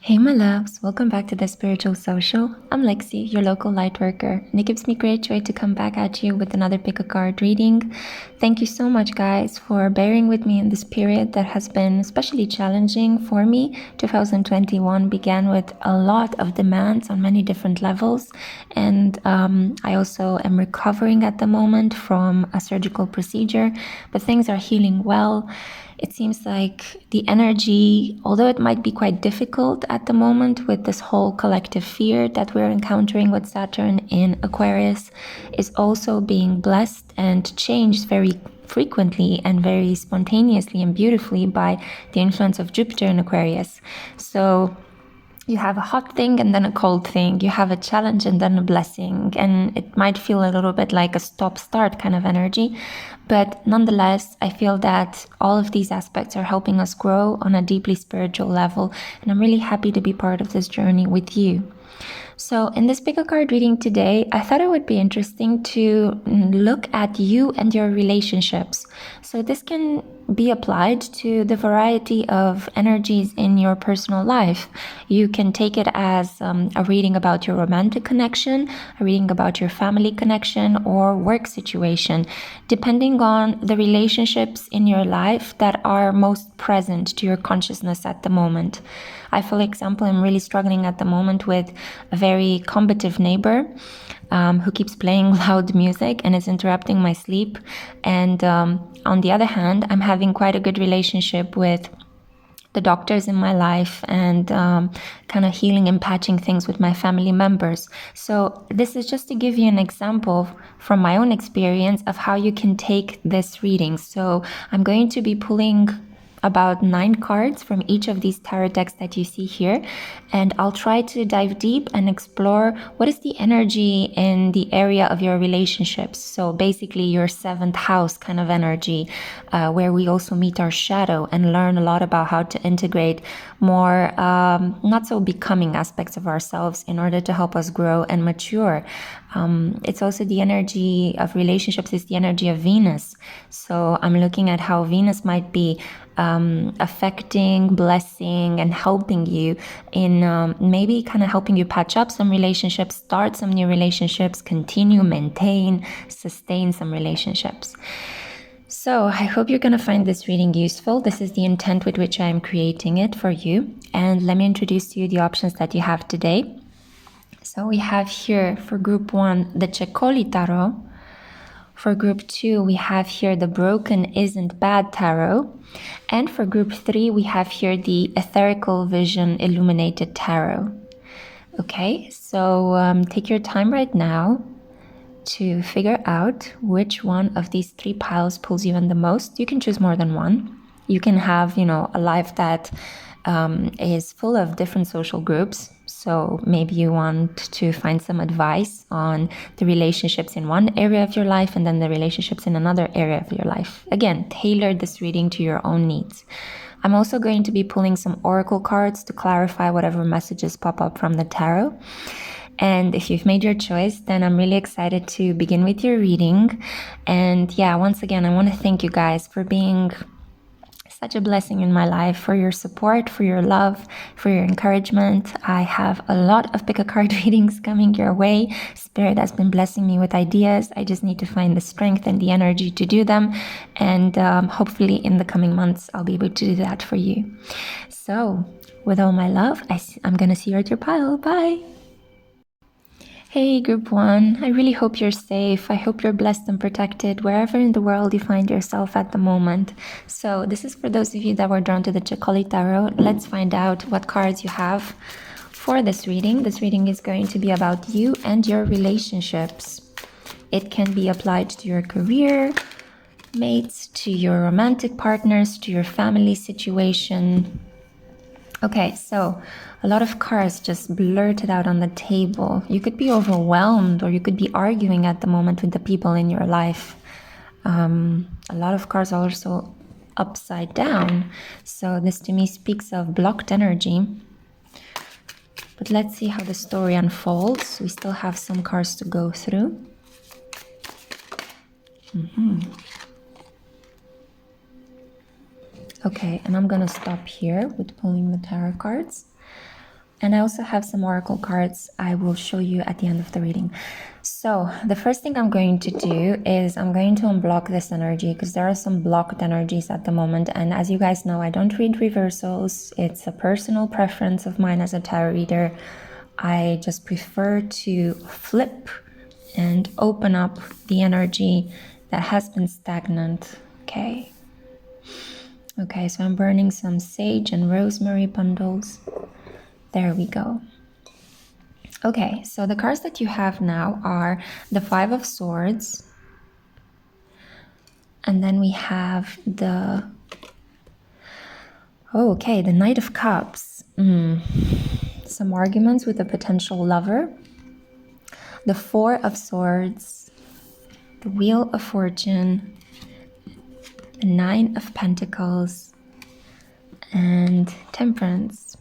Hey my loves, welcome back to the Spiritual Social. I'm Lexi, your local light worker, and it gives me great joy to come back at you with another pick a card reading. Thank you so much guys for bearing with me in this period that has been especially challenging for me. 2021 began with a lot of demands on many different levels, and I also am recovering at the moment from a surgical procedure, but things are healing well. It seems like the energy, although it might be quite difficult at the moment with this whole collective fear that we're encountering with Saturn in Aquarius, is also being blessed and changed very frequently and very spontaneously and beautifully by the influence of Jupiter in Aquarius. So you have a hot thing and then a cold thing. You have a challenge and then a blessing. And it might feel a little bit like a stop-start kind of energy. But nonetheless, I feel that all of these aspects are helping us grow on a deeply spiritual level. And I'm really happy to be part of this journey with you. So in this pick a card reading today, I thought it would be interesting to look at you and your relationships. So this can be applied to the variety of energies in your personal life. You can take it as a reading about your romantic connection, a reading about your family connection or work situation, depending on the relationships in your life that are most present to your consciousness at the moment. I, for example, am really struggling at the moment with a very combative neighbor who keeps playing loud music and is interrupting my sleep. And on the other hand, I'm having quite a good relationship with the doctors in my life and kind of healing and patching things with my family members. So this is just to give you an example from my own experience of how you can take this reading. So I'm going to be pulling about 9 cards from each of these tarot decks that you see here, and I'll try to dive deep and explore what is the energy in the area of your relationships. So basically your 7th house kind of energy, where we also meet our shadow and learn a lot about how to integrate more not so becoming aspects of ourselves in order to help us grow and mature. It's also the energy of relationships, is the energy of Venus. So I'm looking at how Venus might be affecting, blessing, and helping you in maybe kind of helping you patch up some relationships, start some new relationships, continue, maintain, sustain some relationships. So I hope you're going to find this reading useful. This is the intent with which I am creating it for you. And let me introduce to you the options that you have today. So we have here for group 1, the Cecolli Tarot. For group 2, we have here the Broken Isn't Bad Tarot. And for group 3, we have here the Etherical Vision Illuminated Tarot. Okay, so take your time right now to figure out which one of these 3 piles pulls you in the most. You can choose more than one. You can have, a life that is full of different social groups. So maybe you want to find some advice on the relationships in one area of your life and then the relationships in another area of your life. Again, tailor this reading to your own needs. I'm also going to be pulling some oracle cards to clarify whatever messages pop up from the tarot. And if you've made your choice, then I'm really excited to begin with your reading. And yeah, once again, I want to thank you guys for being such a blessing in my life, for your support, for your love, for your encouragement. I have a lot of pick a card readings coming your way. Spirit has been blessing me with ideas. I just need to find the strength and the energy to do them. And hopefully in the coming months, I'll be able to do that for you. So with all my love, I'm going to see you at your pile. Bye. Hey group 1, I really hope you're safe. I hope you're blessed and protected wherever in the world you find yourself at the moment. So this is for those of you that were drawn to the Cecolli Tarot. Let's find out what cards you have for this reading. This reading is going to be about you and your relationships. It can be applied to your career, mates, to your romantic partners, to your family situation. Okay, so a lot of cards just blurted out on the table. You could be overwhelmed or you could be arguing at the moment with the people in your life. A lot of cards are also upside down. So this to me speaks of blocked energy. But let's see how the story unfolds. We still have some cards to go through. Okay, and I'm gonna stop here with pulling the tarot cards. And I also have some oracle cards I will show you at the end of the reading. So the first thing I'm going to do is I'm going to unblock this energy because there are some blocked energies at the moment. And as you guys know, I don't read reversals. It's a personal preference of mine as a tarot reader. I just prefer to flip and open up the energy that has been stagnant. Okay. Okay, so I'm burning some sage and rosemary bundles. There we go. Okay, so the cards that you have now are the Five of Swords. And then we have the... Oh, okay, the Knight of Cups. Some arguments with a potential lover. The Four of Swords. The Wheel of Fortune. The Nine of Pentacles. And Temperance.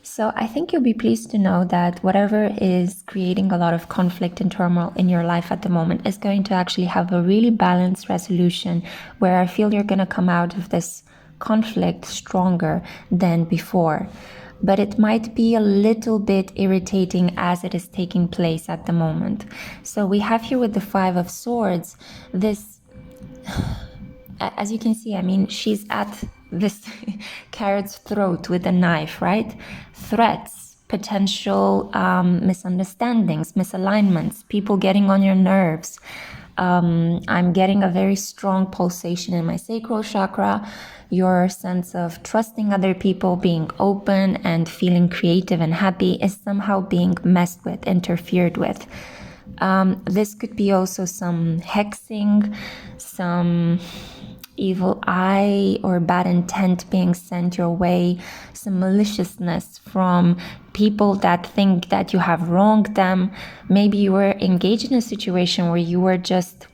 So I think you'll be pleased to know that whatever is creating a lot of conflict and turmoil in your life at the moment is going to actually have a really balanced resolution where I feel you're going to come out of this conflict stronger than before. But it might be a little bit irritating as it is taking place at the moment. So we have here with the Five of Swords, this, as you can see, I mean, she's at this carrot's throat with a knife, right? Threats, potential misunderstandings, misalignments, people getting on your nerves. I'm getting a very strong pulsation in my sacral chakra. Your sense of trusting other people, being open and feeling creative and happy is somehow being messed with, interfered with. This could be also some hexing, some evil eye or bad intent being sent your way, some maliciousness from people that think that you have wronged them. Maybe you were engaged in a situation where you were just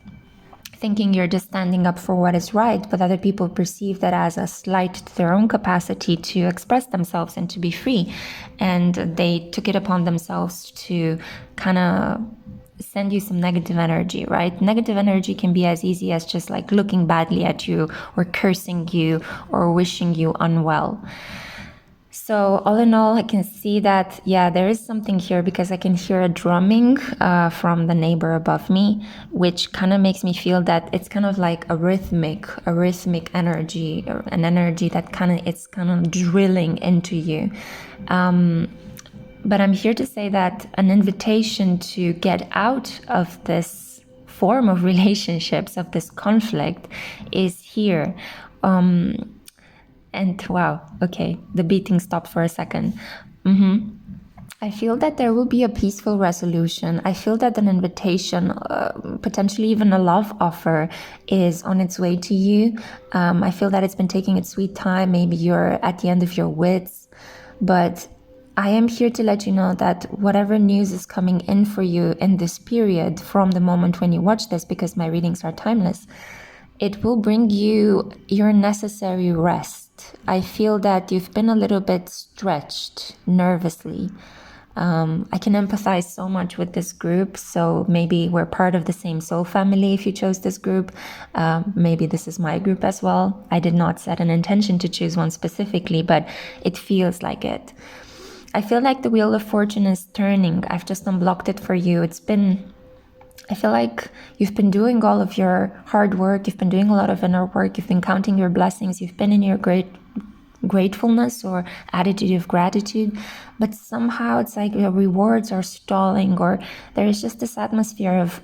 thinking you're just standing up for what is right, but other people perceive that as a slight to their own capacity to express themselves and to be free. And they took it upon themselves to kind of send you some negative energy, right? Negative energy can be as easy as just like looking badly at you or cursing you or wishing you unwell. So all in all, I can see that, yeah, there is something here because I can hear a drumming from the neighbor above me, which kind of makes me feel that it's kind of like a rhythmic energy, or an energy that it's kind of drilling into you. But I'm here to say that an invitation to get out of this form of relationships, of this conflict, is here. And wow, okay, the beating stopped for a second. I feel that there will be a peaceful resolution. I feel that an invitation, potentially even a love offer, is on its way to you. I feel that it's been taking its sweet time. Maybe you're at the end of your wits, but I am here to let you know that whatever news is coming in for you in this period from the moment when you watch this, because my readings are timeless, it will bring you your necessary rest. I feel that you've been a little bit stretched nervously. I can empathize so much with this group, so maybe we're part of the same soul family if you chose this group. Maybe this is my group as well. I did not set an intention to choose one specifically, but it feels like it. I feel like the Wheel of Fortune is turning. I've just unblocked it for you. I feel like you've been doing all of your hard work. You've been doing a lot of inner work. You've been counting your blessings. You've been in your gratefulness or attitude of gratitude. But somehow it's like your rewards are stalling, or there is just this atmosphere of,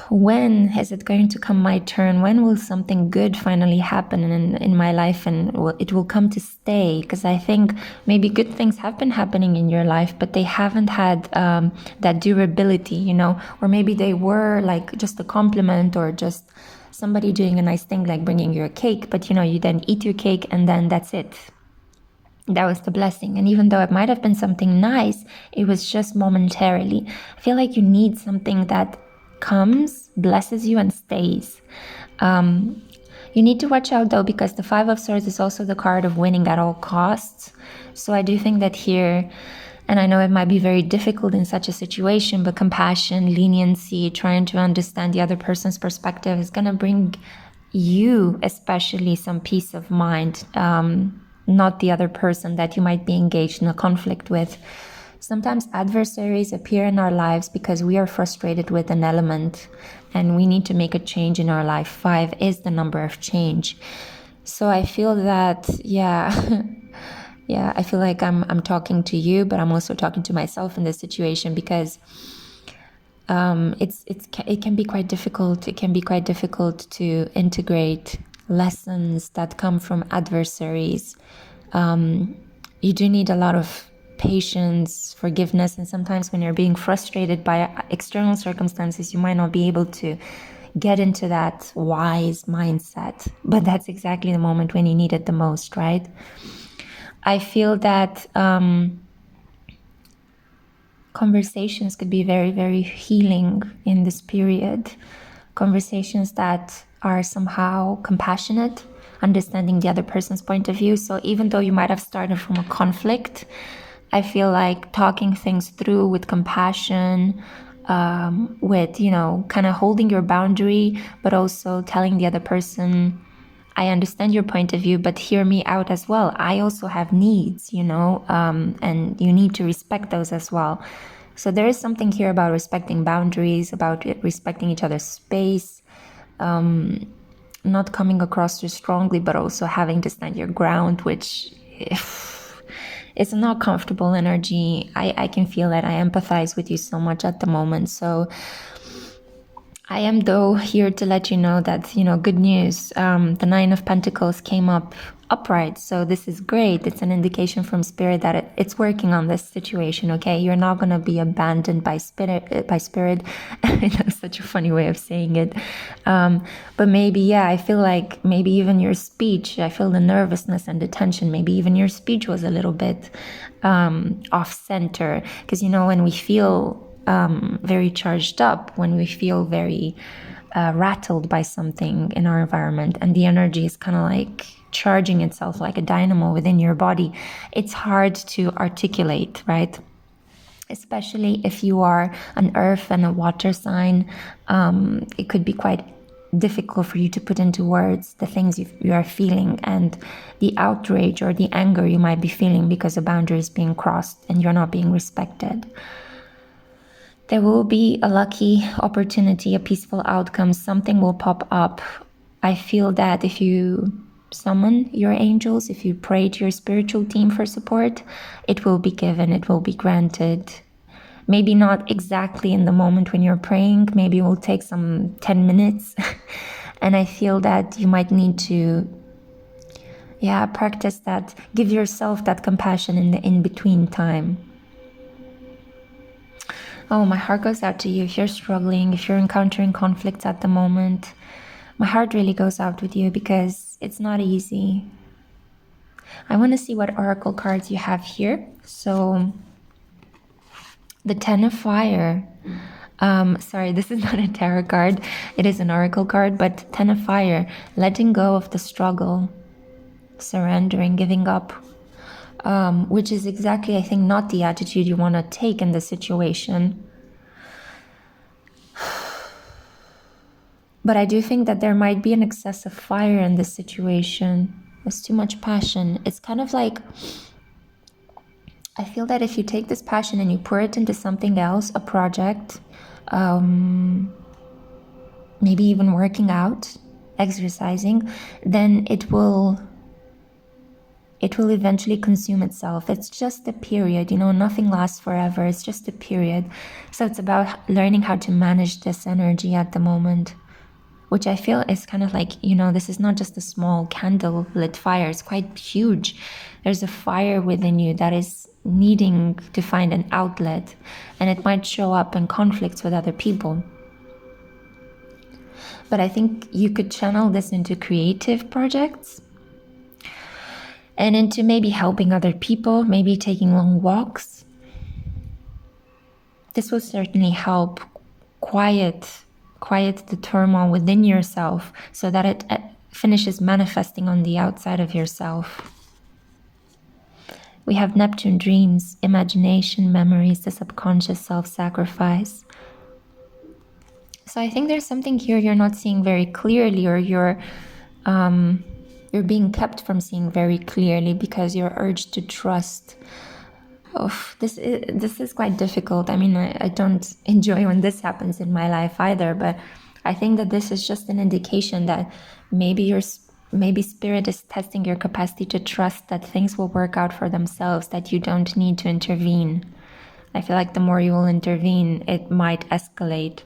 when is it going to come my turn? When will something good finally happen in my life, and it will come to stay? Because I think maybe good things have been happening in your life, but they haven't had that durability, or maybe they were like just a compliment or just somebody doing a nice thing, like bringing you a cake, but you then eat your cake and then that's it. That was the blessing. And even though it might have been something nice, it was just momentarily. I feel like you need You need to watch out though, because the Five of Swords is also the card of winning at all costs. So I do think that here, and I know it might be very difficult in such a situation, but compassion, leniency, trying to understand the other person's perspective is going to bring you especially some peace of mind, not the other person that you might be engaged in a conflict with. Sometimes adversaries appear in our lives because we are frustrated with an element and we need to make a change in our life. 5 is the number of change. So I feel that, yeah, yeah, I feel like I'm talking to you, but I'm also talking to myself in this situation, because it can be quite difficult. It can be quite difficult to integrate lessons that come from adversaries. You do need a lot of patience, forgiveness, and sometimes when you're being frustrated by external circumstances, you might not be able to get into that wise mindset, but that's exactly the moment when you need it the most, right? I feel that conversations could be very, very healing in this period. Conversations that are somehow compassionate, understanding the other person's point of view. So even though you might have started from a conflict, I feel like talking things through with compassion, with, you know, kind of holding your boundary, but also telling the other person, I understand your point of view, but hear me out as well. I also have needs, you know, and you need to respect those as well. So there is something here about respecting boundaries, about respecting each other's space, not coming across too strongly, but also having to stand your ground, which it's not comfortable energy. I can feel that. I empathize with you so much at the moment. So I am, though, here to let you know that, you know, good news. The Nine of Pentacles came up upright. So this is great. It's an indication from Spirit that it's working on this situation, okay? You're not going to be abandoned by spirit. That's such a funny way of saying it. But maybe, yeah, I feel like maybe even your speech, I feel the nervousness and the tension. Maybe even your speech was a little bit off center. Because, you know, when we feel very charged up, when we feel very rattled by something in our environment, and the energy is kind of like charging itself like a dynamo within your body, it's hard to articulate, right? Especially if you are an earth and a water sign, it could be quite difficult for you to put into words the things you are feeling, and the outrage or the anger you might be feeling because a boundary is being crossed and you're not being respected. There will be a lucky opportunity, a peaceful outcome. Something will pop up. I feel that if you summon your angels, if you pray to your spiritual team for support, it will be given, it will be granted. Maybe not exactly in the moment when you're praying. Maybe it will take some 10 minutes. And I feel that you might need to, practice that. Give yourself that compassion in the in-between time. Oh, my heart goes out to you if you're struggling, if you're encountering conflicts at the moment. My heart really goes out with you because it's not easy. I want to see what oracle cards you have here. So, the Ten of Fire. Sorry, this is not a tarot card. It is an oracle card, but Ten of Fire. Letting go of the struggle. Surrendering, giving up. Which is exactly, I think, not the attitude you want to take in the situation. But I do think that there might be an excess of fire in this situation. There's too much passion. It's kind of like, I feel that if you take this passion and you pour it into something else, a project, maybe even working out, exercising, then it will eventually consume itself. It's just a period, you know, nothing lasts forever. It's just a period. So it's about learning how to manage this energy at the moment, which I feel is kind of like, you know, this is not just a small candle lit fire. It's quite huge. There's a fire within you that is needing to find an outlet, and it might show up in conflicts with other people. But I think you could channel this into creative projects and into maybe helping other people, maybe taking long walks. This will certainly help quiet the turmoil within yourself, so that finishes manifesting on the outside of yourself. We have Neptune, dreams, imagination, memories, the subconscious, self-sacrifice. So I think there's something here you're not seeing very clearly, or you're being kept from seeing very clearly because you're urged to trust. This is quite difficult. I mean, I don't enjoy when this happens in my life either, but I think that this is just an indication that maybe spirit is testing your capacity to trust that things will work out for themselves, that you don't need to intervene. I feel like the more you will intervene, it might escalate.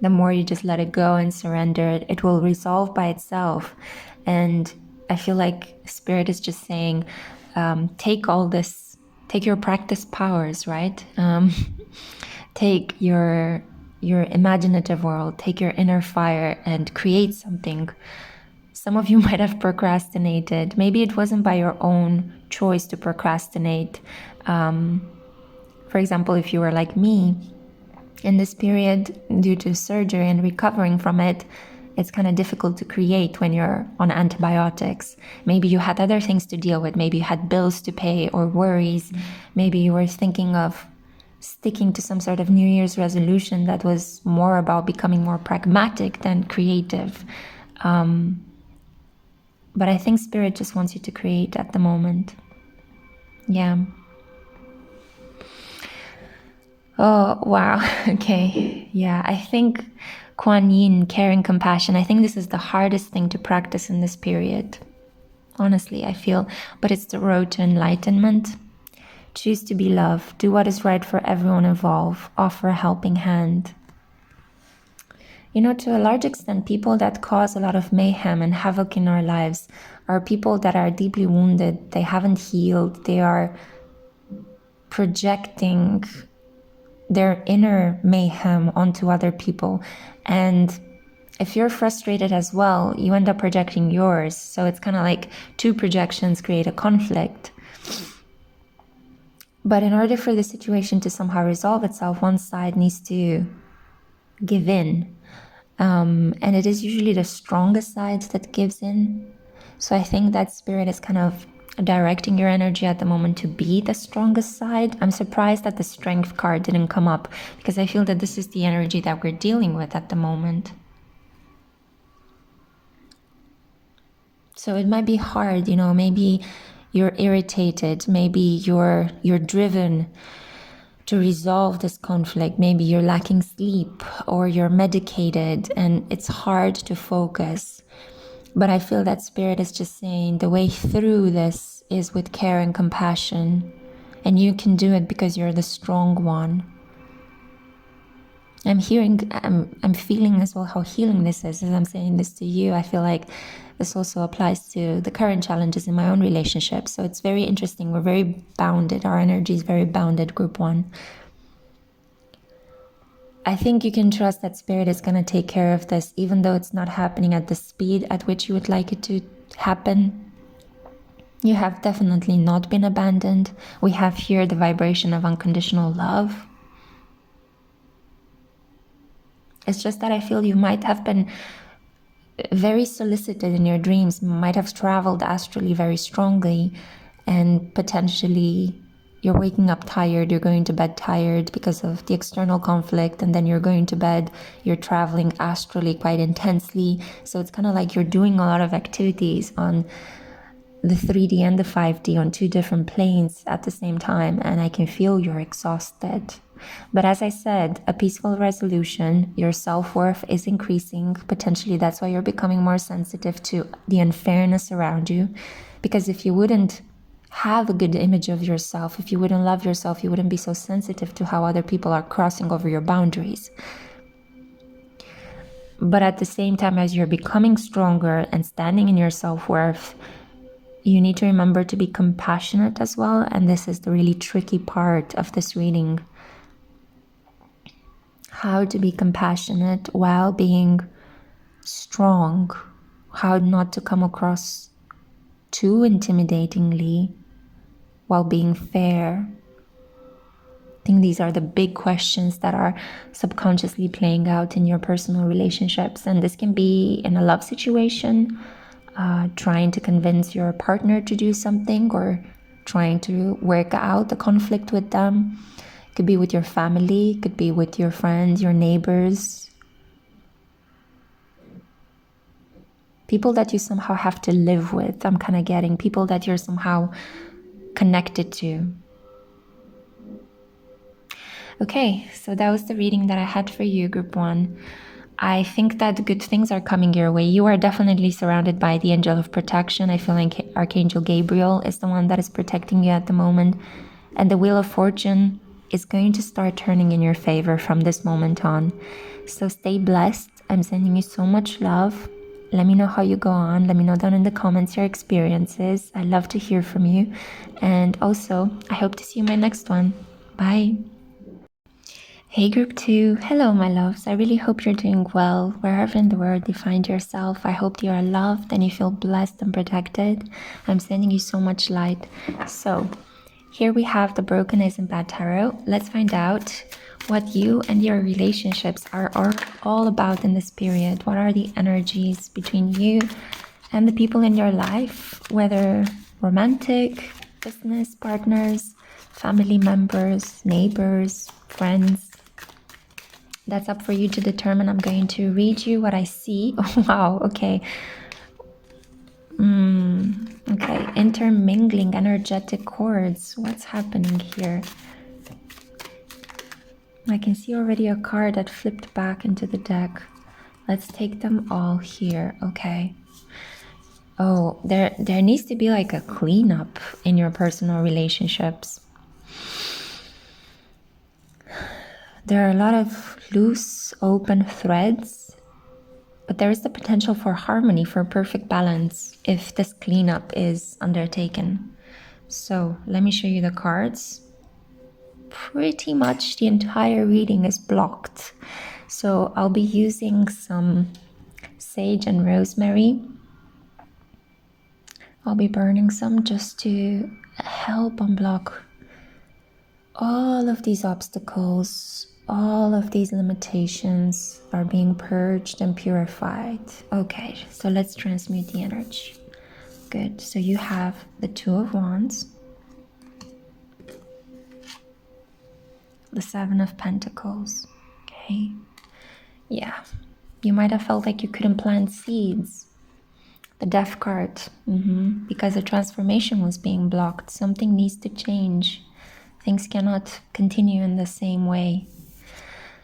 The more you just let it go and surrender it, it will resolve by itself. And I feel like spirit is just saying, take your practice powers, right? Take your imaginative world, take your inner fire and create something. Some of you might have procrastinated. Maybe it wasn't by your own choice to procrastinate. For example, if you were like me, in this period, due to surgery and recovering from it, it's kind of difficult to create when you're on antibiotics. Maybe you had other things to deal with. Maybe you had bills to pay or worries. Maybe you were thinking of sticking to some sort of New Year's resolution that was more about becoming more pragmatic than creative. But I think Spirit just wants you to create at the moment. Yeah. Oh, wow. Okay. Yeah, I think Kuan Yin, caring, compassion, I think this is the hardest thing to practice in this period. Honestly, I feel. But it's the road to enlightenment. Choose to be love. Do what is right for everyone involved. Offer a helping hand. You know, to a large extent, people that cause a lot of mayhem and havoc in our lives are people that are deeply wounded. They haven't healed. They are projecting their inner mayhem onto other people. And if you're frustrated as well, you end up projecting yours. So it's kind of like two projections create a conflict. But in order for the situation to somehow resolve itself, one side needs to give in. And it is usually the strongest side that gives in. So I think that Spirit is kind of directing your energy at the moment to be the strongest side. I'm surprised that the Strength card didn't come up, because I feel that this is the energy that we're dealing with at the moment. So it might be hard, you know, maybe you're irritated, maybe you're driven to resolve this conflict. Maybe you're lacking sleep or you're medicated and it's hard to focus. But I feel that Spirit is just saying the way through this is with care and compassion. And you can do it because you're the strong one. I'm feeling as well how healing this is as I'm saying this to you. I feel like this also applies to the current challenges in my own relationship. So it's very interesting. We're very bounded. Our energy is very bounded, group one. I think you can trust that Spirit is going to take care of this, even though it's not happening at the speed at which you would like it to happen. You have definitely not been abandoned. We have here the vibration of unconditional love. It's just that I feel you might have been very solicited in your dreams, might have traveled astrally very strongly, and potentially you're waking up tired, you're going to bed tired because of the external conflict, and then you're going to bed, you're traveling astrally quite intensely. So it's kind of like you're doing a lot of activities on the 3D and the 5D on two different planes at the same time, and I can feel you're exhausted. But as I said, a peaceful resolution, your self-worth is increasing. Potentially that's why you're becoming more sensitive to the unfairness around you. Because if you wouldn't have a good image of yourself, if you wouldn't love yourself, you wouldn't be so sensitive to how other people are crossing over your boundaries. But at the same time, as you're becoming stronger and standing in your self-worth, you need to remember to be compassionate as well. And this is the really tricky part of this reading. How to be compassionate while being strong. How not to come across too intimidatingly while being fair. think these are the big questions that are subconsciously playing out in your personal relationships. And this can be in a love situation, trying to convince your partner to do something, or trying to work out the conflict with them. It could be with your family, it could be with your friends, your neighbors, people that you somehow have to live with. I'm kind of getting people that you're somehow connected to. Okay, so that was the reading that I had for you, Group 1. I think that good things are coming your way. You are definitely surrounded by the angel of protection. I feel like Archangel Gabriel is the one that is protecting you at the moment. And the Wheel of Fortune is going to start turning in your favor from this moment on. So stay blessed. I'm sending you so much love. Let me know how you go on. Let me know down in the comments your experiences. I love to hear from you. And also, I hope to see you in my next one. Bye. Hey Group 2, hello my loves. I really hope you're doing well wherever in the world you find yourself. I hope you are loved and you feel blessed and protected. I'm sending you so much light. So here we have the Broken Eyes and Bad Tarot. Let's find out what you and your relationships are all about in this period. What are the energies between you and the people in your life, whether romantic, business partners, family members, neighbors, friends. That's up for you to determine. I'm going to read you what I see. Oh, wow, okay. Okay, intermingling energetic chords. What's happening here? I can see already a card that flipped back into the deck. Let's take them all here, okay. Oh, there needs to be like a cleanup in your personal relationships. There are a lot of loose, open threads, but there is the potential for harmony, for perfect balance if this cleanup is undertaken. So let me show you the cards. Pretty much the entire reading is blocked. So I'll be using some sage and rosemary. I'll be burning some just to help unblock all of these obstacles. All of these limitations are being purged and purified. Okay, so let's transmute the energy. Good, so you have the Two of Wands, the Seven of Pentacles, okay? Yeah, you might have felt like you couldn't plant seeds. The Death card, because the transformation was being blocked. Something needs to change. Things cannot continue in the same way.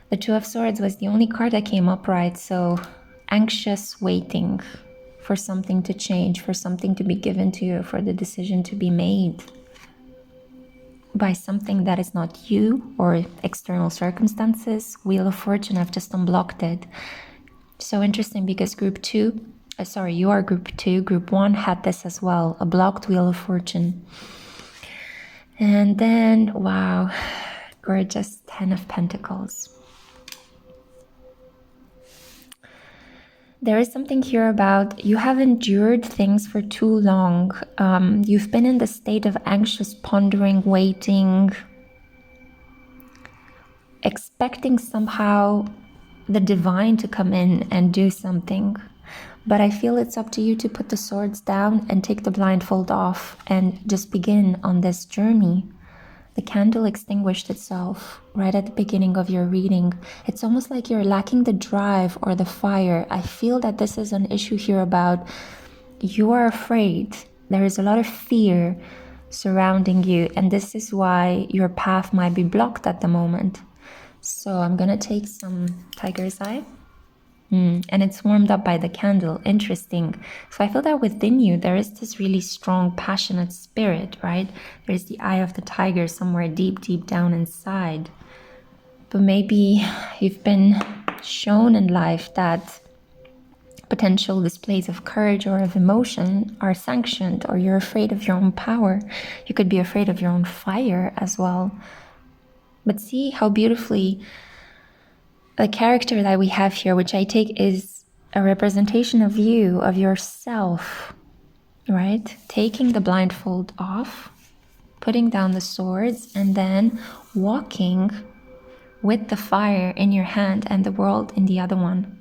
The Two of Swords was the only card that came upright, so anxious waiting for something to change, for something to be given to you, for the decision to be made by something that is not you or external circumstances. Wheel of Fortune, I've just unblocked it. So interesting because you are Group 2, Group 1 had this as well, a blocked Wheel of Fortune. And then, wow, gorgeous Ten of Pentacles. There is something here about you have endured things for too long. You've been in the state of anxious pondering, waiting, expecting somehow the divine to come in and do something. But I feel it's up to you to put the swords down and take the blindfold off and just begin on this journey. The candle extinguished itself right at the beginning of your reading. It's almost like you're lacking the drive or the fire. I feel that this is an issue here about you are afraid. There is a lot of fear surrounding you, and this is why your path might be blocked at the moment. So I'm gonna take some tiger's eye. And it's warmed up by the candle. Interesting. So I feel that within you there is this really strong, passionate spirit, right? There's the eye of the tiger somewhere deep, deep down inside. But maybe you've been shown in life that potential displays of courage or of emotion are sanctioned, or you're afraid of your own power. You could be afraid of your own fire as well. But see how beautifully the character that we have here, which I take is a representation of you, of yourself, right? Taking the blindfold off putting down the swords and then walking with the fire in your hand and the world in the other one.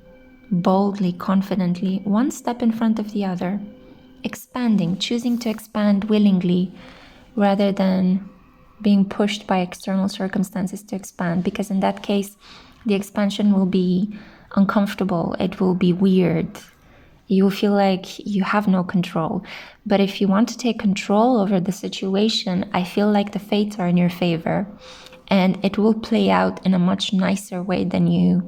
Boldly, confidently, one step in front of the other. Expanding, choosing to expand willingly rather than being pushed by external circumstances to expand, because in that case the expansion will be uncomfortable, it will be weird, you will feel like you have no control. But if you want to take control over the situation, I feel like the fates are in your favor and it will play out in a much nicer way than you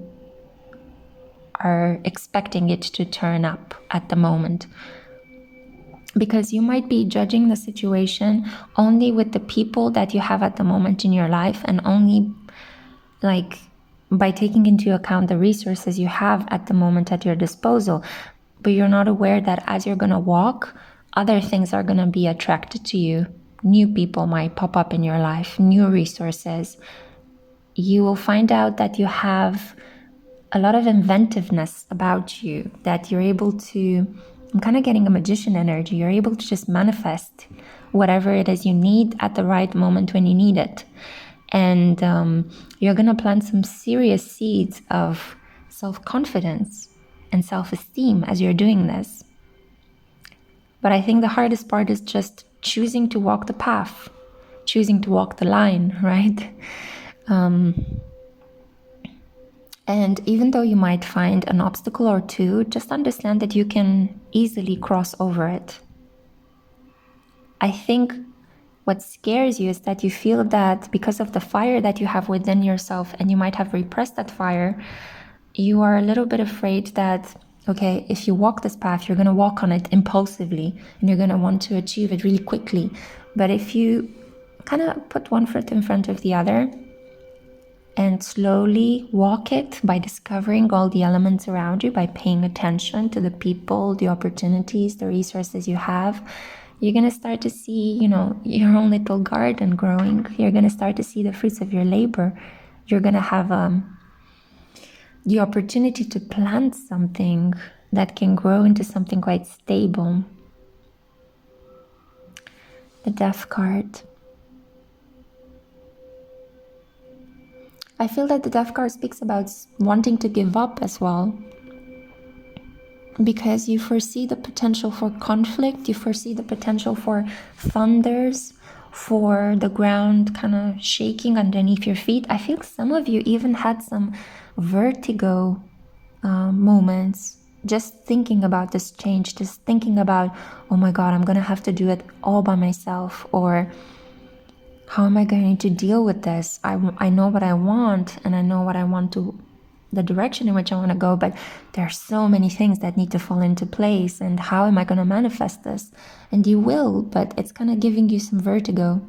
are expecting it to turn up at the moment. Because you might be judging the situation only with the people that you have at the moment in your life, and only like by taking into account the resources you have at the moment at your disposal. But you're not aware that as you're going to walk, other things are going to be attracted to you. New people might pop up in your life, new resources. You will find out that you have a lot of inventiveness about you, that you're able to, I'm kind of getting a magician energy, you're able to just manifest whatever it is you need at the right moment when you need it. And you're going to plant some serious seeds of self-confidence and self-esteem as you're doing this. But I think the hardest part is just choosing to walk the path, choosing to walk the line, right? And even though you might find an obstacle or two, just understand that you can easily cross over it. I think what scares you is that you feel that because of the fire that you have within yourself, and you might have repressed that fire, you are a little bit afraid that, okay, if you walk this path, you're going to walk on it impulsively and you're going to want to achieve it really quickly. But if you kind of put one foot in front of the other and slowly walk it by discovering all the elements around you, by paying attention to the people, the opportunities, the resources you have, you're going to start to see, your own little garden growing. You're going to start to see the fruits of your labor. You're going to have the opportunity to plant something that can grow into something quite stable. The Death card. I feel that the Death card speaks about wanting to give up as well. Because you foresee the potential for conflict, you foresee the potential for thunders, for the ground kind of shaking underneath your feet. I feel some of you even had some vertigo moments just thinking about this change, just thinking about, oh my God, I'm going to have to do it all by myself, or how am I going to deal with this? I know what I want, and I know what I want to, the direction in which I want to go, but there are so many things that need to fall into place, and how am I going to manifest this? And you will, but it's kind of giving you some vertigo.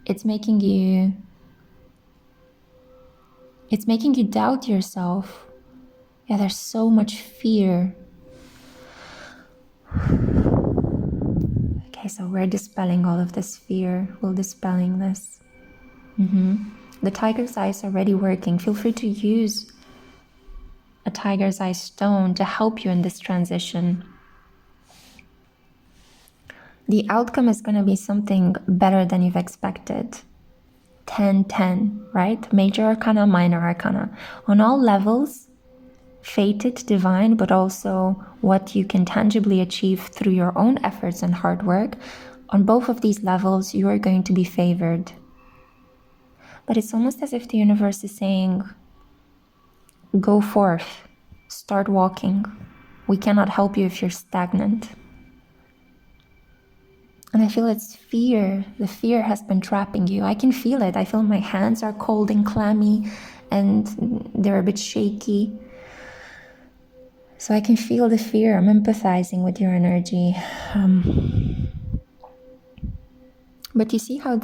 It's making you doubt yourself. Yeah, there's so much fear. Okay, so we're dispelling all of this fear. We're dispelling this. The tiger's eye is already working. Feel free to use a tiger's eye stone to help you in this transition. The outcome is going to be something better than you've expected. 10-10, right? Major arcana, minor arcana. On all levels, fated, divine, but also what you can tangibly achieve through your own efforts and hard work. On both of these levels, you are going to be favored. But it's almost as if the universe is saying, go forth, start walking. We cannot help you if you're stagnant. And I feel it's fear. The fear has been trapping you. I can feel it. I feel my hands are cold and clammy and they're a bit shaky. So I can feel the fear. I'm empathizing with your energy. But you see how,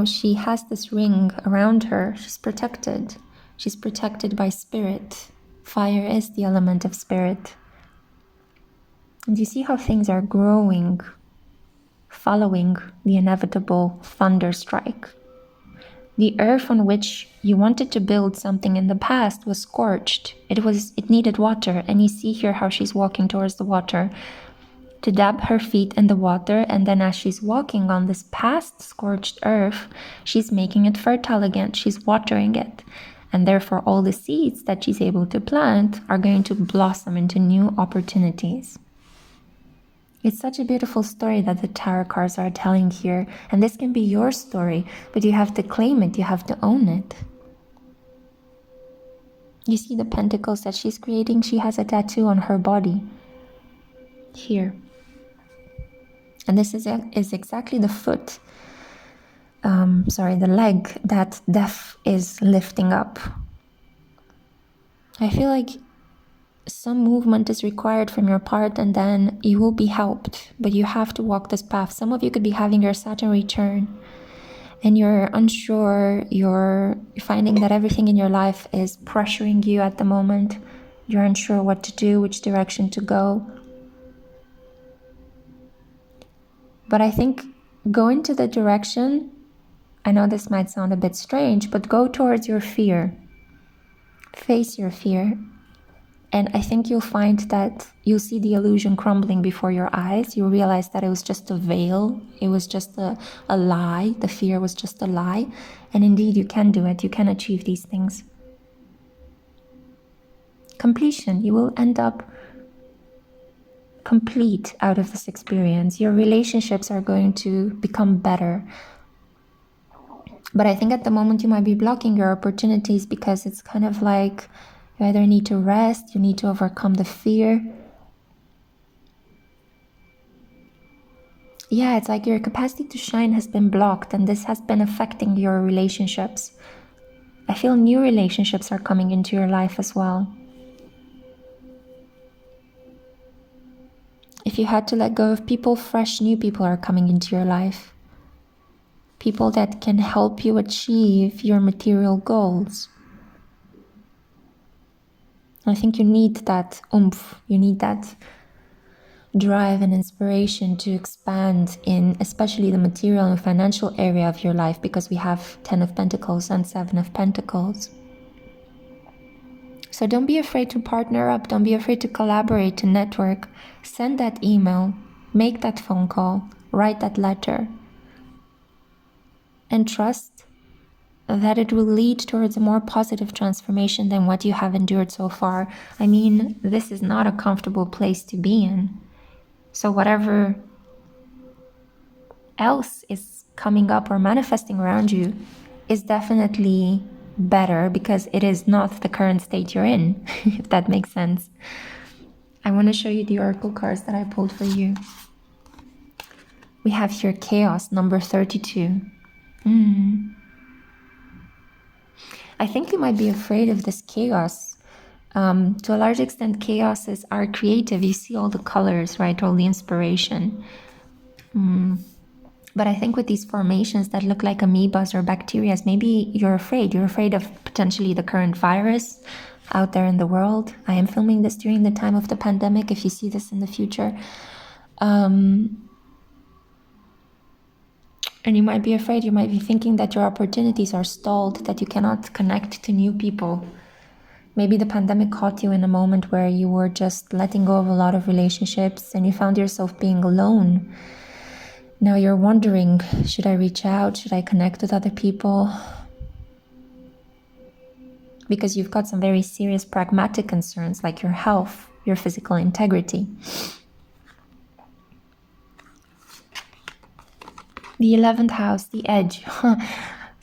she has this ring around her. She's protected. She's protected by spirit. Fire is the element of spirit. And you see how things are growing, following the inevitable thunder strike. The earth on which you wanted to build something in the past was scorched. It needed water, and you see here how she's walking towards the water. to dab her feet in the water, and then as she's walking on this past scorched earth, she's making it fertile again. She's watering it. And therefore, all the seeds that she's able to plant are going to blossom into new opportunities. It's such a beautiful story that the tarot cards are telling here. And this can be your story, but you have to claim it. You have to own it. You see the pentacles that she's creating? She has a tattoo on her body. Here. And this is exactly the foot, the leg that death is lifting up. I feel like some movement is required from your part and then you will be helped, but you have to walk this path. Some of you could be having your Saturn return and you're unsure, you're finding that everything in your life is pressuring you at the moment. You're unsure what to do, which direction to go. But I think go into the direction, I know this might sound a bit strange, but go towards your fear. Face your fear. And I think you'll find that you'll see the illusion crumbling before your eyes. You'll realize that it was just a veil. It was just a lie. The fear was just a lie. And indeed, you can do it. You can achieve these things. Completion. You will end up complete out of this experience. Your relationships are going to become better. But I think at the moment you might be blocking your opportunities because it's kind of like you either need to rest, you need to overcome the fear. Yeah, it's like your capacity to shine has been blocked and this has been affecting your relationships. I feel new relationships are coming into your life as well. If you had to let go of people, fresh new people are coming into your life. People that can help you achieve your material goals. I think you need that oomph, you need that drive and inspiration to expand in especially the material and financial area of your life, because we have 10 of Pentacles and 7 of Pentacles. So don't be afraid to partner up, don't be afraid to collaborate, to network. Send that email, make that phone call, write that letter. And trust that it will lead towards a more positive transformation than what you have endured so far. I mean, this is not a comfortable place to be in. So whatever else is coming up or manifesting around you is definitely better because it is not the current state you're in, if that makes sense. I want to show you the oracle cards that I pulled for you. We have here chaos, number 32. I think you might be afraid of this chaos. To a large extent, chaoses are creative. You see all the colors, right? All the inspiration. But I think with these formations that look like amoebas or bacteria, maybe you're afraid. You're afraid of potentially the current virus out there in the world. I am filming this during the time of the pandemic, if you see this in the future. And you might be afraid, you might be thinking that your opportunities are stalled, that you cannot connect to new people. Maybe the pandemic caught you in a moment where you were just letting go of a lot of relationships and you found yourself being alone. Now you're wondering, should I reach out? Should I connect with other people? Because you've got some very serious pragmatic concerns like your health, your physical integrity. The 11th house, the edge.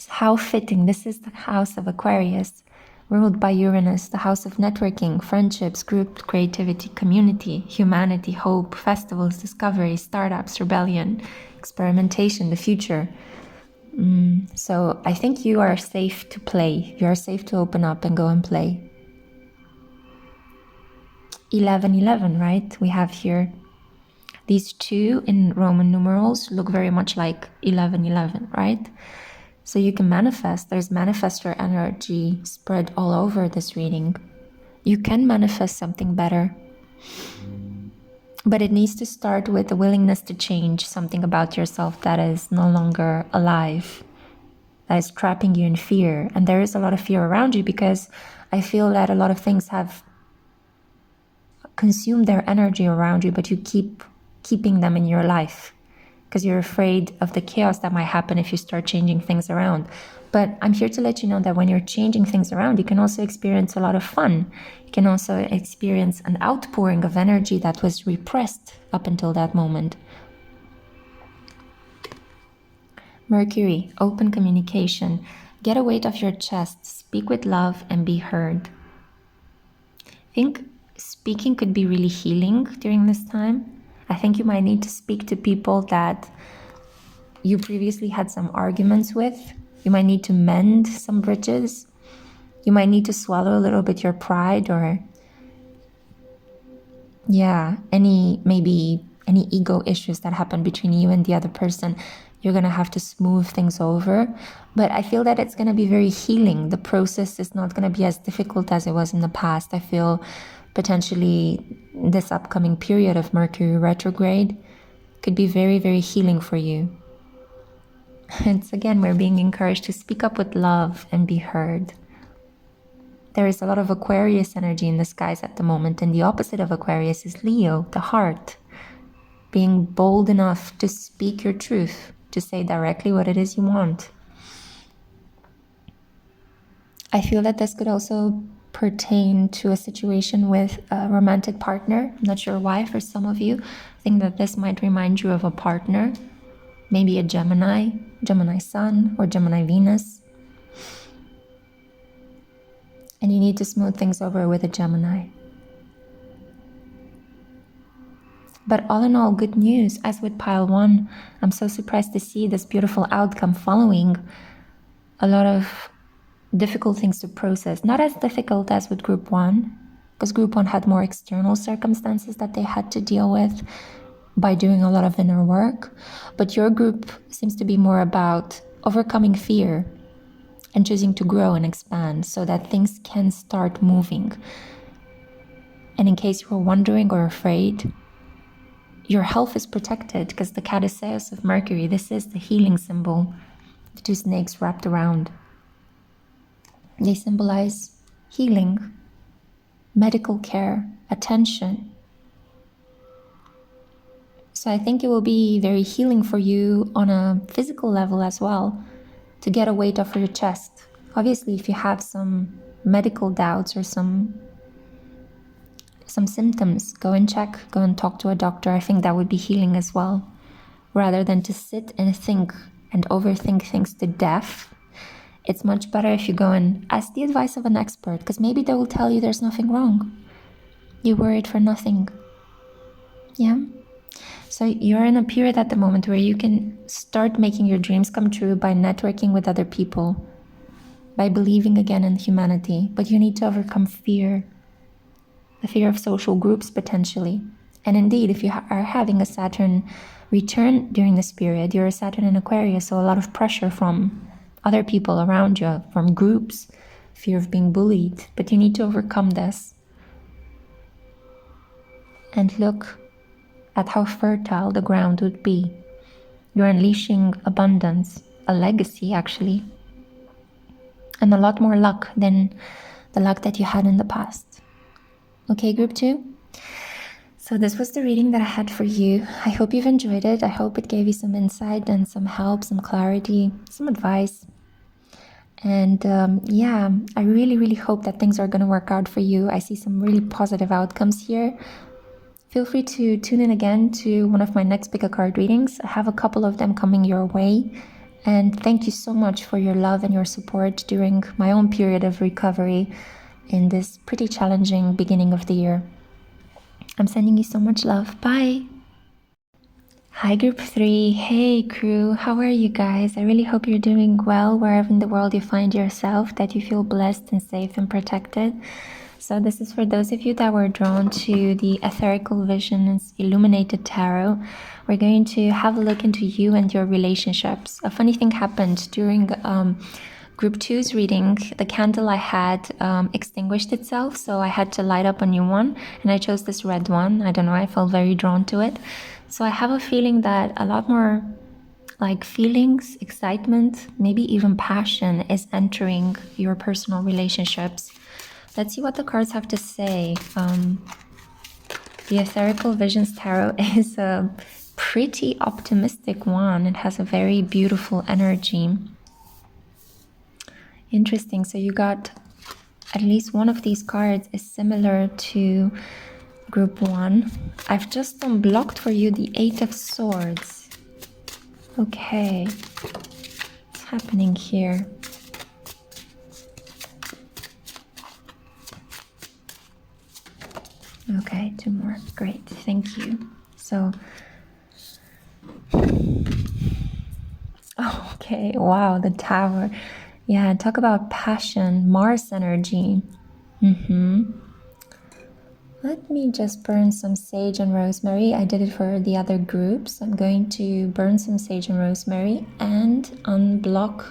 How fitting. This is the house of Aquarius, ruled by Uranus, the house of networking, friendships, group creativity, community, humanity, hope, festivals, discovery, startups, rebellion, experimentation, the future. So I think you are safe to play. You are safe to open up and go and play. 1111, right? We have here these two in Roman numerals look very much like 1111, right? So you can manifest. There's manifestor energy spread all over this reading. You can manifest something better. But it needs to start with the willingness to change something about yourself that is no longer alive, that is trapping you in fear. And there is a lot of fear around you because I feel that a lot of things have consumed their energy around you, but you keep keeping them in your life because you're afraid of the chaos that might happen if you start changing things around. But I'm here to let you know that when you're changing things around, you can also experience a lot of fun. You can also experience an outpouring of energy that was repressed up until that moment. Mercury, open communication. Get a weight off your chest, speak with love, and be heard. I think speaking could be really healing during this time. I think you might need to speak to people that you previously had some arguments with. You might need to mend some bridges. You might need to swallow a little bit your pride or maybe any ego issues that happen between you and the other person. You're going to have to smooth things over. But I feel that it's going to be very healing. The process is not going to be as difficult as it was in the past. I feel potentially this upcoming period of Mercury retrograde could be very, very healing for you. It's again, we're being encouraged to speak up with love and be heard. There is a lot of Aquarius energy in the skies at the moment, and the opposite of Aquarius is Leo, the heart. Being bold enough to speak your truth, to say directly what it is you want. I feel that this could also pertain to a situation with a romantic partner. I'm not sure why, for some of you. I think that this might remind you of a partner. Maybe a Gemini Sun or Gemini Venus. And you need to smooth things over with a Gemini. But all in all, good news. As with pile 1, I'm so surprised to see this beautiful outcome following a lot of difficult things to process. Not as difficult as with group 1, because group 1 had more external circumstances that they had to deal with by doing a lot of inner work. But your group seems to be more about overcoming fear and choosing to grow and expand so that things can start moving. And in case you were wondering or afraid, your health is protected because the Caduceus of Mercury, this is the healing symbol, the 2 snakes wrapped around. They symbolize healing, medical care, attention. So I think it will be very healing for you on a physical level as well, to get a weight off your chest. Obviously, if you have some medical doubts or some symptoms, go and check, go and talk to a doctor. I think that would be healing as well. Rather than to sit and think and overthink things to death, it's much better if you go and ask the advice of an expert, because maybe they will tell you there's nothing wrong. You're worried for nothing. Yeah? So you're in a period at the moment where you can start making your dreams come true by networking with other people, by believing again in humanity. But you need to overcome fear. The fear of social groups potentially. And indeed, if you are having a Saturn return during this period, you're a Saturn in Aquarius, so a lot of pressure from other people around you, from groups, fear of being bullied. But you need to overcome this. And look at how fertile the ground would be. You're unleashing abundance, a legacy actually, and a lot more luck than the luck that you had in the past. Okay, group 2. So this was the reading that I had for you. I hope you've enjoyed it. I hope it gave you some insight and some help, some clarity, some advice. And I really, really hope that things are going to work out for you. I see some really positive outcomes here. Feel free to tune in again to one of my next pick a card readings. I have a couple of them coming your way. And thank you so much for your love and your support during my own period of recovery in this pretty challenging beginning of the year. I'm sending you so much love. Bye. Hi, group 3. Hey, crew. How are you guys? I really hope you're doing well wherever in the world you find yourself, that you feel blessed and safe and protected. So this is for those of you that were drawn to the Etherical Visions Illuminated Tarot. We're going to have a look into you and your relationships. A funny thing happened during Group 2's reading. The candle I had extinguished itself, so I had to light up a new one, and I chose this red one. I don't know, I felt very drawn to it. So I have a feeling that a lot more like feelings, excitement, maybe even passion is entering your personal relationships. Let's see what the cards have to say. The Etherical Visions Tarot is a pretty optimistic one. It has a very beautiful energy. Interesting. So you got at least one of these cards is similar to group 1. I've just unblocked for you the 8 of Swords. Okay. What's happening here? Okay, 2 more. Great. Thank you. So, okay. Wow, the Tower. Yeah, talk about passion, Mars energy. Let me just burn some sage and rosemary. I did it for the other groups. I'm going to burn some sage and rosemary and unblock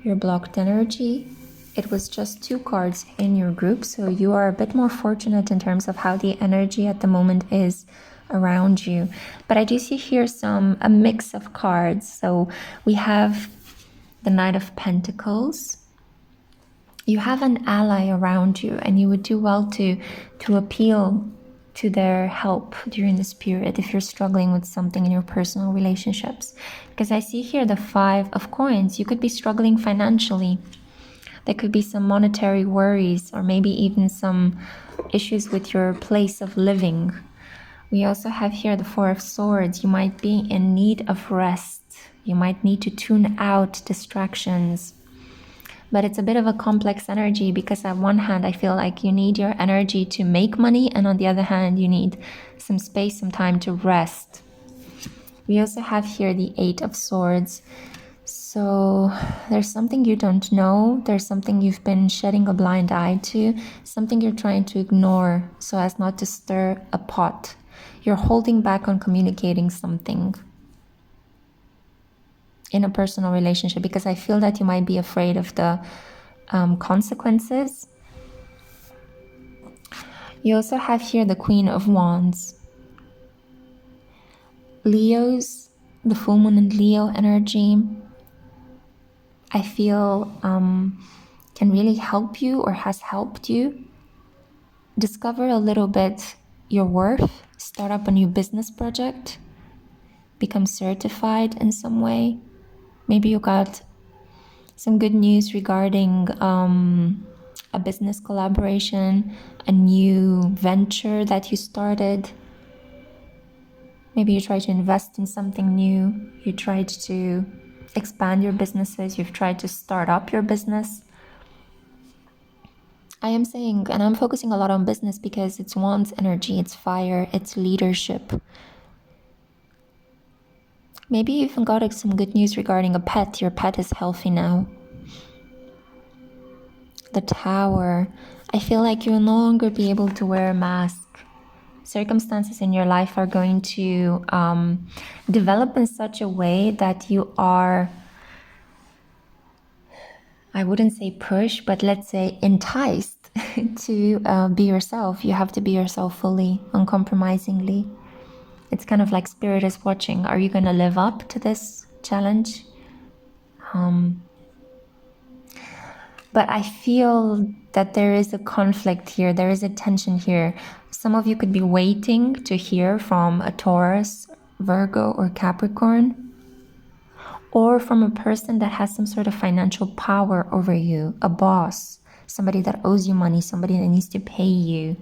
your blocked energy. It was just 2 cards in your group, so you are a bit more fortunate in terms of how the energy at the moment is around you. But I do see here a mix of cards. So we have the Knight of Pentacles. You have an ally around you, and you would do well to appeal to their help during this period if you're struggling with something in your personal relationships. Because I see here the 5 of Coins. You could be struggling financially. There could be some monetary worries, or maybe even some issues with your place of living. We also have here the 4 of Swords. You might be in need of rest. You might need to tune out distractions. But it's a bit of a complex energy, because on one hand, I feel like you need your energy to make money, and on the other hand, you need some space, some time to rest. We also have here the 8 of Swords. So there's something you don't know. There's something you've been shedding a blind eye to, something you're trying to ignore so as not to stir a pot. You're holding back on communicating something in a personal relationship, because I feel that you might be afraid of the consequences. You also have here the Queen of Wands. Leos, the full moon and Leo energy, I feel can really help you, or has helped you discover a little bit your worth, start up a new business project, become certified in some way. Maybe you got some good news regarding a business collaboration, a new venture that you started. Maybe you try to invest in something new. You tried to expand your businesses. You've tried to start up your business. I am saying, and I'm focusing a lot on business because it's Wands energy, it's fire, it's leadership. Maybe you even got some good news regarding a pet. Your pet is healthy now. The Tower. I feel like you will no longer be able to wear a mask. Circumstances in your life are going to develop in such a way that you are, I wouldn't say push, but let's say enticed to be yourself. You have to be yourself fully, uncompromisingly. It's kind of like Spirit is watching. Are you going to live up to this challenge? But I feel that there is a conflict here. There is a tension here. Some of you could be waiting to hear from a Taurus, Virgo, or Capricorn, or from a person that has some sort of financial power over you, a boss, somebody that owes you money, somebody that needs to pay you,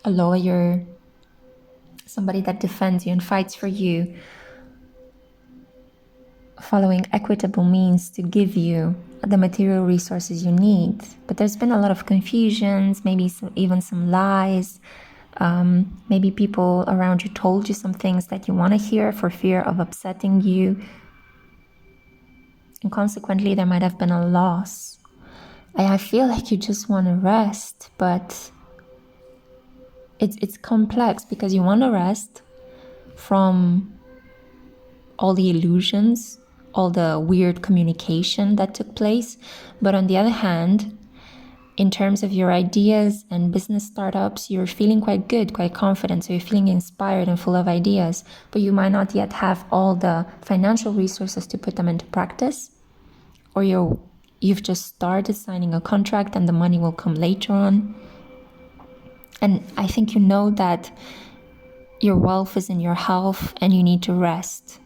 a lawyer, somebody that defends you and fights for you, following equitable means to give you the material resources you need. But there's been a lot of confusions, maybe even some lies. Maybe people around you told you some things that you want to hear for fear of upsetting you. And consequently, there might have been a loss. I feel like you just want to rest, but it's complex, because you want to rest from all the illusions, all the weird communication that took place. But on the other hand, in terms of your ideas and business startups, you're feeling quite good, quite confident. So you're feeling inspired and full of ideas, but you might not yet have all the financial resources to put them into practice. Or you've just started signing a contract and the money will come later on. And I think you know that your wealth is in your health and you need to rest.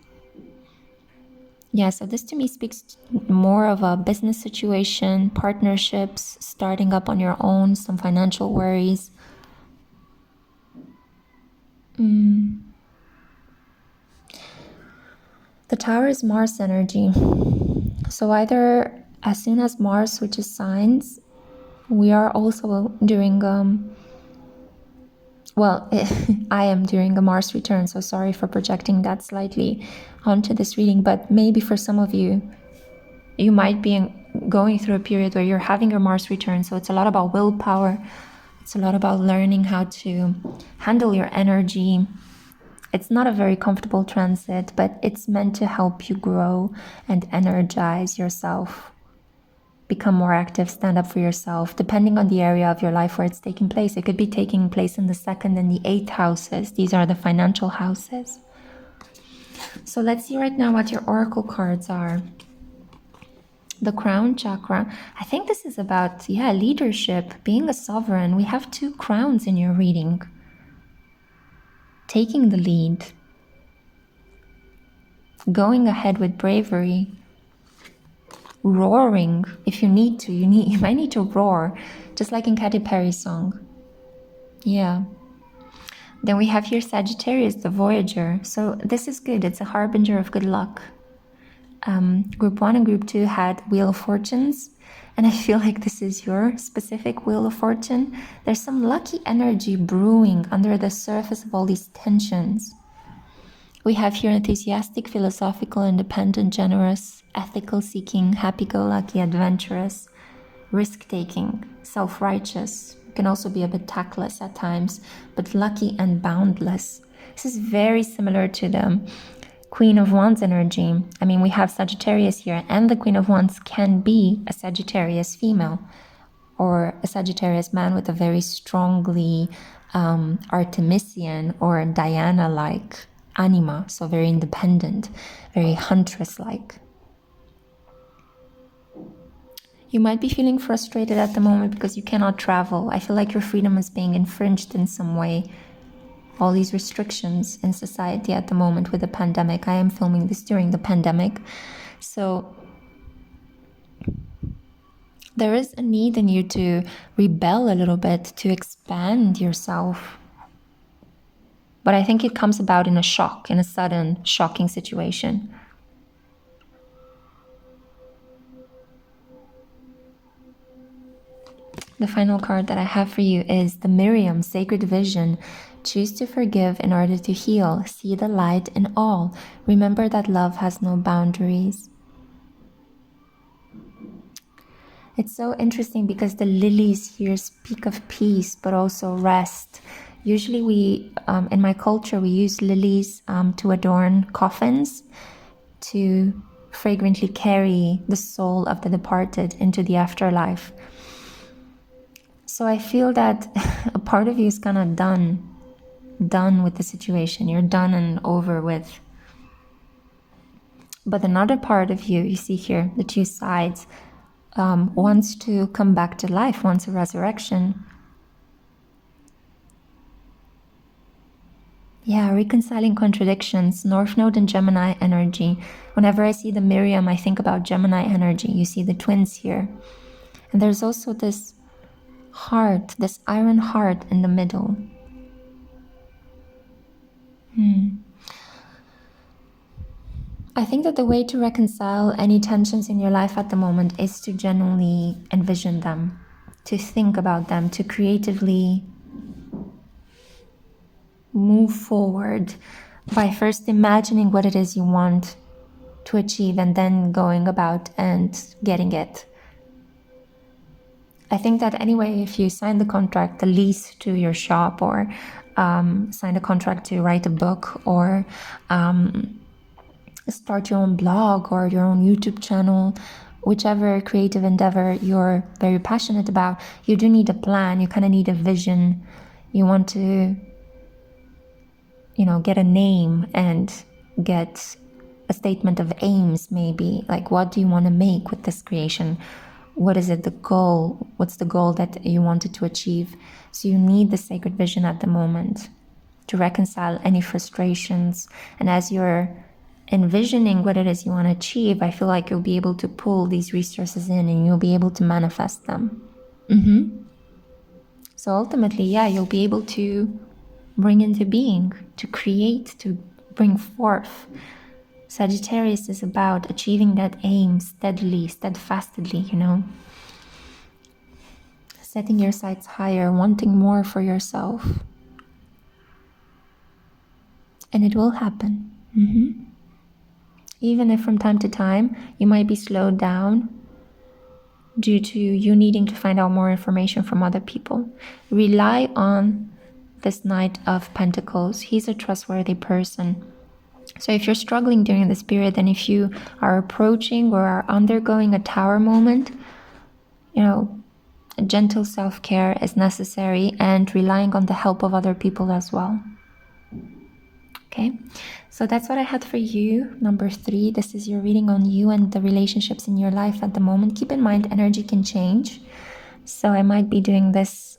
Yeah, so this to me speaks more of a business situation, partnerships, starting up on your own, some financial worries. The Tower is Mars energy. So either as soon as Mars switches signs, we are also during I am during a Mars return, so sorry for projecting that slightly onto this reading, but maybe for some of you, you might be going through a period where you're having your Mars return, so it's a lot about willpower, it's a lot about learning how to handle your energy. It's not a very comfortable transit, but it's meant to help you grow and energize yourself, become more active, stand up for yourself, depending on the area of your life where it's taking place. It could be taking place in the 2nd and the 8th houses. These are the financial houses. So let's see right now what your oracle cards are. The crown chakra. I think this is about, leadership, being a sovereign. We have 2 crowns in your reading. Taking the lead. Going ahead with bravery. Roaring. If you need to, you might need to roar, just like in Katy Perry's song. Yeah. Then we have here Sagittarius, the Voyager. So this is good. It's a harbinger of good luck. Group 1 and Group 2 had Wheel of Fortunes, and I feel like this is your specific Wheel of Fortune. There's some lucky energy brewing under the surface of all these tensions. We have here enthusiastic, philosophical, independent, generous, ethical seeking, happy-go-lucky, adventurous, risk-taking, self-righteous. You can also be a bit tactless at times, but lucky and boundless. This is very similar to the Queen of Wands energy. I mean, we have Sagittarius here, and the Queen of Wands can be a Sagittarius female or a Sagittarius man with a very strongly Artemisian or Diana-like anima, so very independent, very huntress-like. You might be feeling frustrated at the moment because you cannot travel. I feel like your freedom is being infringed in some way. All these restrictions in society at the moment with the pandemic. I am filming this during the pandemic. So there is a need in you to rebel a little bit, to expand yourself. But I think it comes about in a shock, in a sudden, shocking situation. The final card that I have for you is the Miriam, Sacred Vision. Choose to forgive in order to heal. See the light in all. Remember that love has no boundaries. It's so interesting because the lilies here speak of peace, but also rest. Usually we, in my culture, we use lilies to adorn coffins, to fragrantly carry the soul of the departed into the afterlife. So I feel that a part of you is kind of done with the situation. You're done and over with. But another part of you, you see here, the 2 sides, wants to come back to life, wants a resurrection. Yeah, reconciling contradictions, North Node and Gemini energy. Whenever I see the Miriam, I think about Gemini energy. You see the twins here. And there's also this heart, this iron heart in the middle. I think that the way to reconcile any tensions in your life at the moment is to genuinely envision them, to think about them, to creatively move forward by first imagining what it is you want to achieve and then going about and getting it. I think that anyway, if you sign the contract, the lease to your shop, or sign a contract to write a book, or start your own blog or your own YouTube channel, whichever creative endeavor you're very passionate about, you do need a plan. You kind of need a vision. You want to, get a name and get a statement of aims, maybe. Like, what do you want to make with this creation? what is it, the goal? What's the goal that you wanted to achieve? So you need the sacred vision at the moment to reconcile any frustrations. And as you're envisioning what it is you want to achieve, I feel like you'll be able to pull these resources in and you'll be able to manifest them. So ultimately, yeah, you'll be able to bring into being, to create, to bring forth. Sagittarius is about achieving that aim steadily, steadfastly, you know, setting your sights higher, wanting more for yourself. And it will happen. Even if from time to time you might be slowed down due to you needing to find out more information from other people. Rely on this Knight of Pentacles. He's a trustworthy person. So if you're struggling during this period, and if you are approaching or are undergoing a tower moment, you know, a gentle self-care is necessary, and relying on the help of other people as well. Okay, so that's what I had for you. Number 3, this is your reading on you and the relationships in your life at the moment. Keep in mind, energy can change. So I might be doing this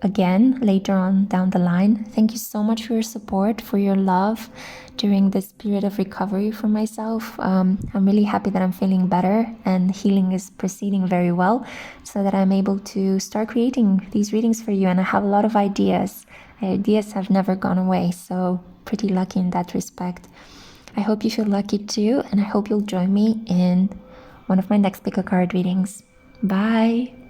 again later on down the line. Thank you so much for your support, for your love during this period of recovery for myself. I'm really happy that I'm feeling better and healing is proceeding very well, so that I'm able to start creating these readings for you. And I have a lot of ideas. Ideas have never gone away, so pretty lucky in that respect. I hope you feel lucky too, and I hope you'll join me in one of my next pick a card readings. Bye!